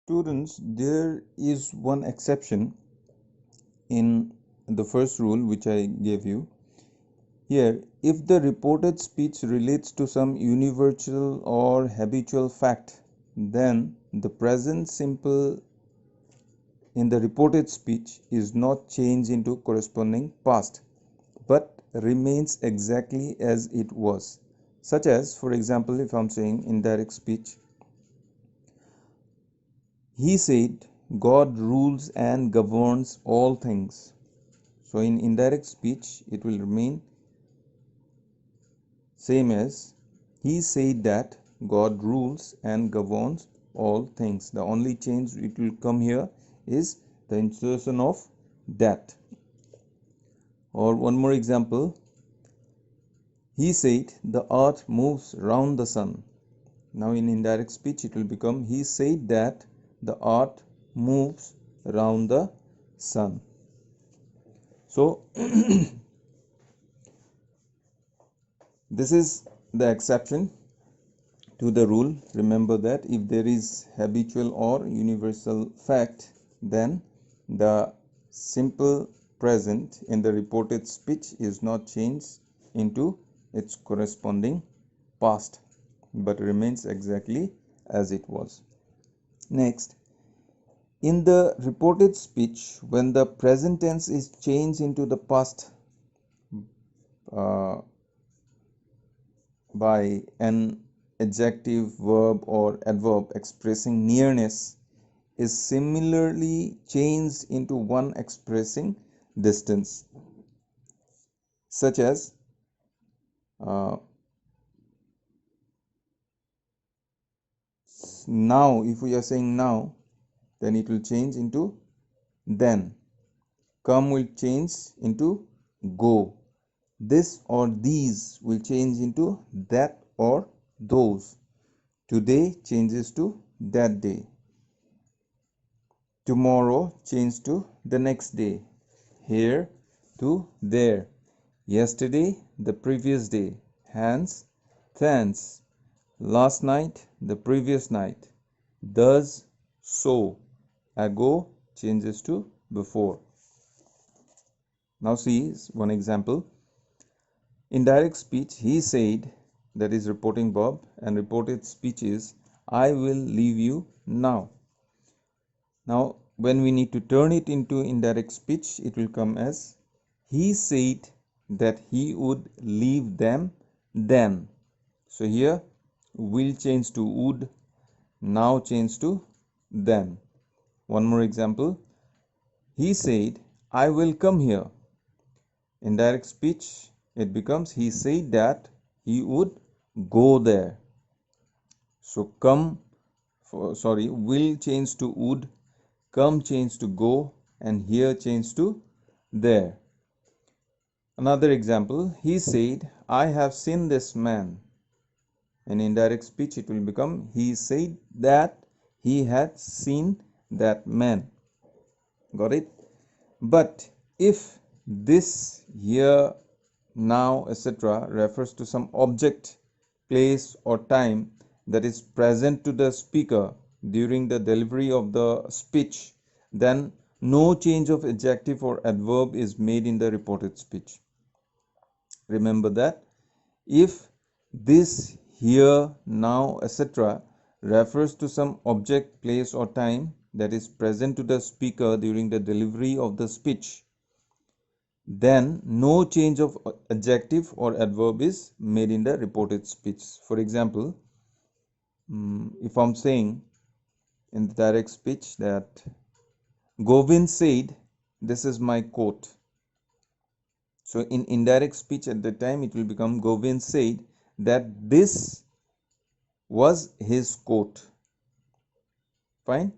Students, there is one exception in the first rule which I gave you. Here, if the reported speech relates to some universal or habitual fact, then the present simple in the reported speech is not changed into corresponding past, but remains exactly as it was. Such as, for example, if I'm saying indirect speech, he said, God rules and governs all things. So in indirect speech, it will remain same as he said that God rules and governs all things. The only change it will come here is the insertion of that. Or one more example, he said the earth moves round the sun. Now in indirect speech it will become he said that the earth moves round the sun. So this is the exception to the rule. Remember that if there is habitual or universal fact, then the simple present in the reported speech is not changed into its corresponding past, but remains exactly as it was. Next, in the reported speech, when the present tense is changed into the past uh, by an adjective, verb, or adverb expressing nearness, is similarly changed into one expressing distance, such as uh, now. If we are saying now, then it will change into then. Come will change into go. This or these will change into that or those. Today changes to that day. Tomorrow changes to the next day. Here to there. Yesterday, the previous day. Hence, thence. Last night, the previous night. Thus, so. Ago changes to before. Now see one example. In direct speech, he said, that is reporting verb, and reported speech is, I will leave you now. Now, when we need to turn it into indirect speech, it will come as, he said that he would leave them then. So here, will change to would, now change to then. One more example. He said, I will come here. In direct speech, it becomes he said that he would go there. So will change to would, come change to go, and here change to there. Another example, he said, I have seen this man. In indirect speech, it will become he said that he had seen that man. Got it? But if this, here, now, etc. refers to some object, place, or time that is present to the speaker during the delivery of the speech, then no change of adjective or adverb is made in the reported speech. Remember that if this, here, now, etc. refers to some object, place, or time that is present to the speaker during the delivery of the speech, then no change of adjective or adverb is made in the reported speech. For example, if I'm saying in the direct speech that Govind said, this is my coat. So in indirect speech at the time, it will become Govind said that this was his coat. Fine.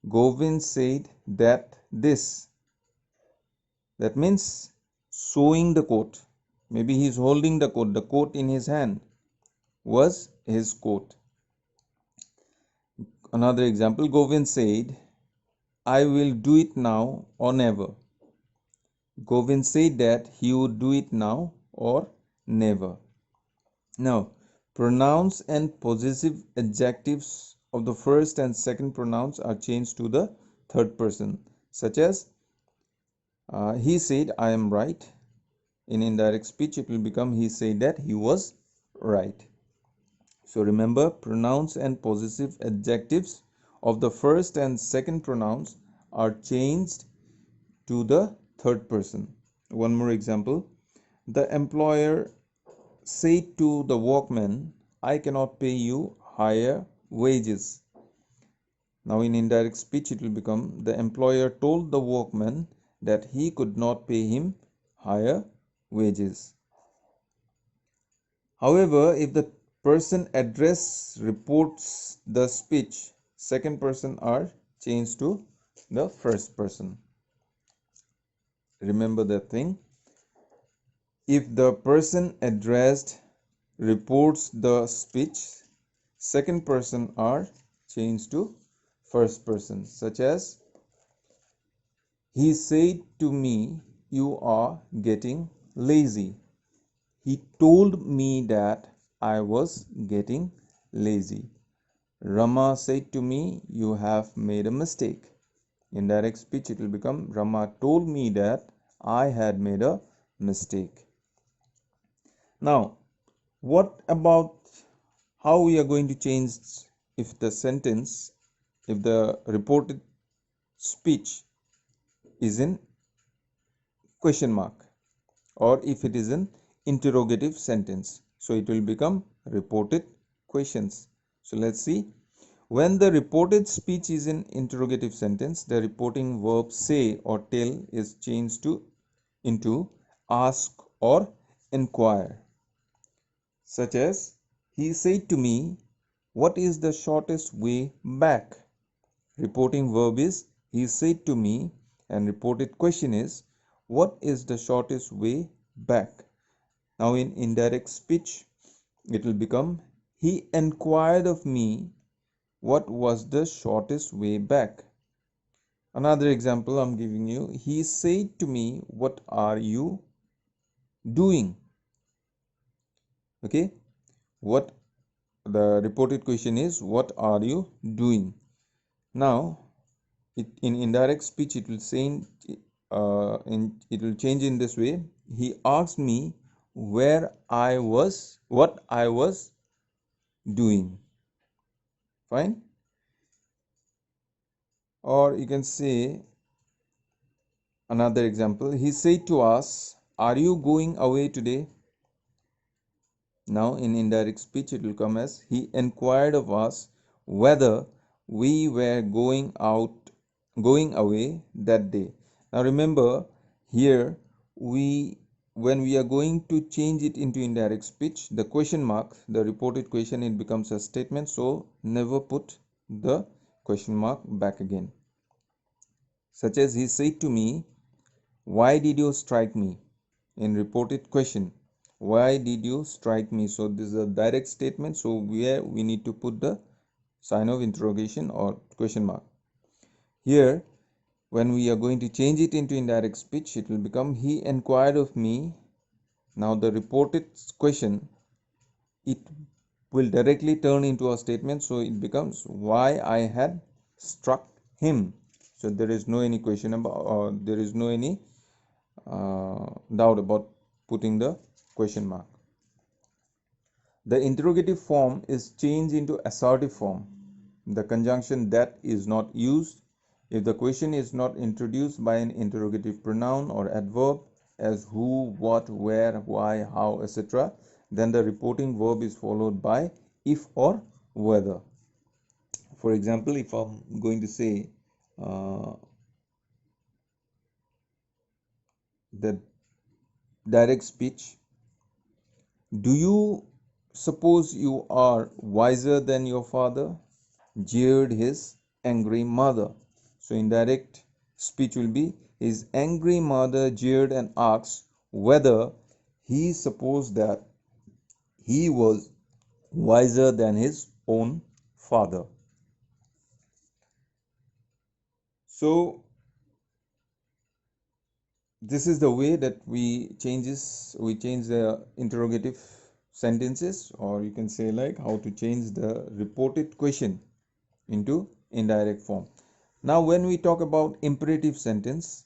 Govind said that this. That means showing the coat. Maybe he's holding the coat in his hand was his coat. Another example, Govind said, I will do it now or never. Govind said that he would do it now or never. Now, pronouns and possessive adjectives of the first and second pronouns are changed to the third person, such as he said I am right. In indirect speech it will become he said that he was right. So remember, pronouns and possessive adjectives of the first and second pronouns are changed to the third person. One more example. The employer said to the workman, I cannot pay you higher wages. Now in indirect speech it will become the employer told the workman that he could not pay him higher wages. However, if the person address reports the speech, second person are changed to the first person. Remember that thing. If the person addressed reports the speech, second person are changed to first person, such as he said to me, you are getting lazy. He told me that I was getting lazy. Rama said to me, you have made a mistake. In direct speech, it will become Rama told me that I had made a mistake. Now, what about how we are going to change if the sentence, if the reported speech is in question mark, or if it is an interrogative sentence? So it will become reported questions. So let's see. When the reported speech is in interrogative sentence, the reporting verb say or tell is changed to into ask or inquire, such as he said to me, what is the shortest way back? Reporting verb is he said to me, and reported question is what is the shortest way back? Now in indirect speech it will become he inquired of me what was the shortest way back. Another example I'm giving you, he said to me, what are you doing? Okay, what the reported question is, what are you doing? Now in indirect speech it will say it will change in this way. He asked me what I was doing. Fine. Or you can say another example, he said to us, are you going away today? Now in indirect speech it will come as he inquired of us whether we were going away that day. Now remember here, we when we are going to change it into indirect speech, the question mark, the reported question, it becomes a statement, so never put the question mark back again. Such as he said to me, why did you strike me? In reported question, why did you strike me? So this is a direct statement, so we need to put the sign of interrogation or question mark. Here when we are going to change it into indirect speech, it will become he inquired of me. Now the reported question, it will directly turn into a statement, so it becomes why I had struck him. So there is no any question about, or there is no any doubt about putting the question mark. The interrogative form is changed into assertive form. The conjunction that is not used if the question is not introduced by an interrogative pronoun or adverb as who, what, where, why, how, etc. Then the reporting verb is followed by if or whether. For example, if I'm going to say the direct speech, do you suppose you are wiser than your father? Jeered his angry mother. So indirect speech will be his angry mother jeered and asked whether he supposed that he was wiser than his own father. So this is the way that we change the interrogative sentences, or you can say like how to change the reported question into indirect form. Now when we talk about imperative sentence,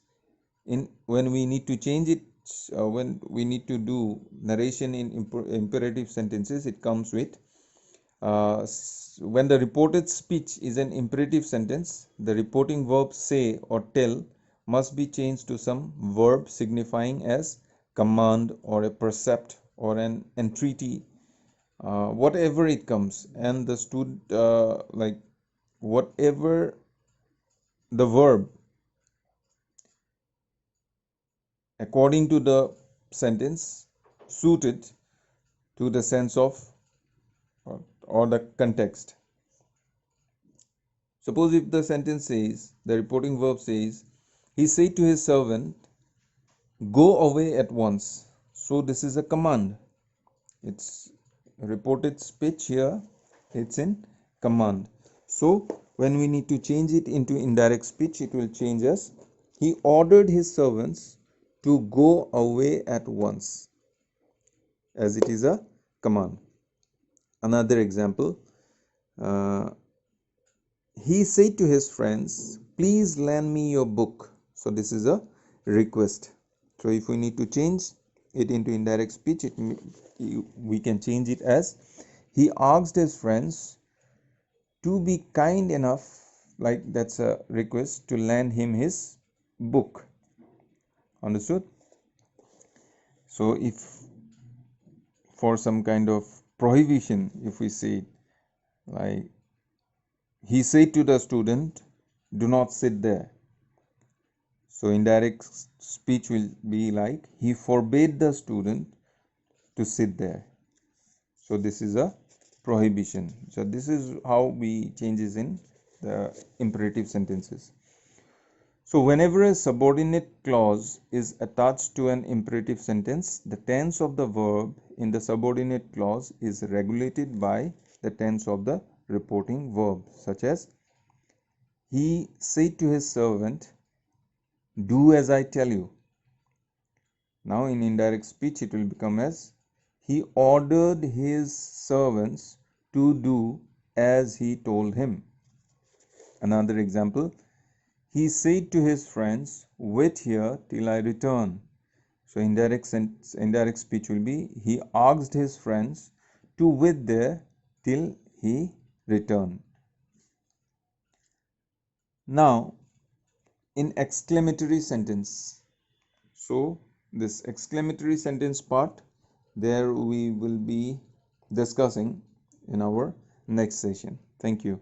when we need to change it, when we need to do narration in imperative sentences, it comes with when the reported speech is an imperative sentence, the reporting verb say or tell must be changed to some verb signifying as command or a precept or an entreaty, whatever it comes, and the student like whatever the verb according to the sentence suited to the sense of or the context. Suppose if the sentence says, the reporting verb says, he said to his servant, go away at once. So this is a command. It's reported speech here. It's in command. So when we need to change it into indirect speech, it will change as, he ordered his servants to go away at once, as it is a command. Another example, uh, he said to his friends, please lend me your book. So this is a request. So if we need to change it into indirect speech, we can change it as, he asked his friends to be kind enough, like that's a request, to lend him his book. Understood? So if for some kind of prohibition, if we say like, he said to the student, do not sit there. So indirect speech will be like, he forbade the student to sit there. So this is a prohibition. So this is how we changes in the imperative sentences. So whenever a subordinate clause is attached to an imperative sentence, the tense of the verb in the subordinate clause is regulated by the tense of the reporting verb, such as, he said to his servant, do as I tell you. Now in indirect speech it will become as, he ordered his servants to do as he told him. Another example, he said to his friends, wait here till I return. So indirect speech will be, he asked his friends to wait there till he returned. Now in exclamatory sentence, so this exclamatory sentence part, there we will be discussing in our next session. Thank you.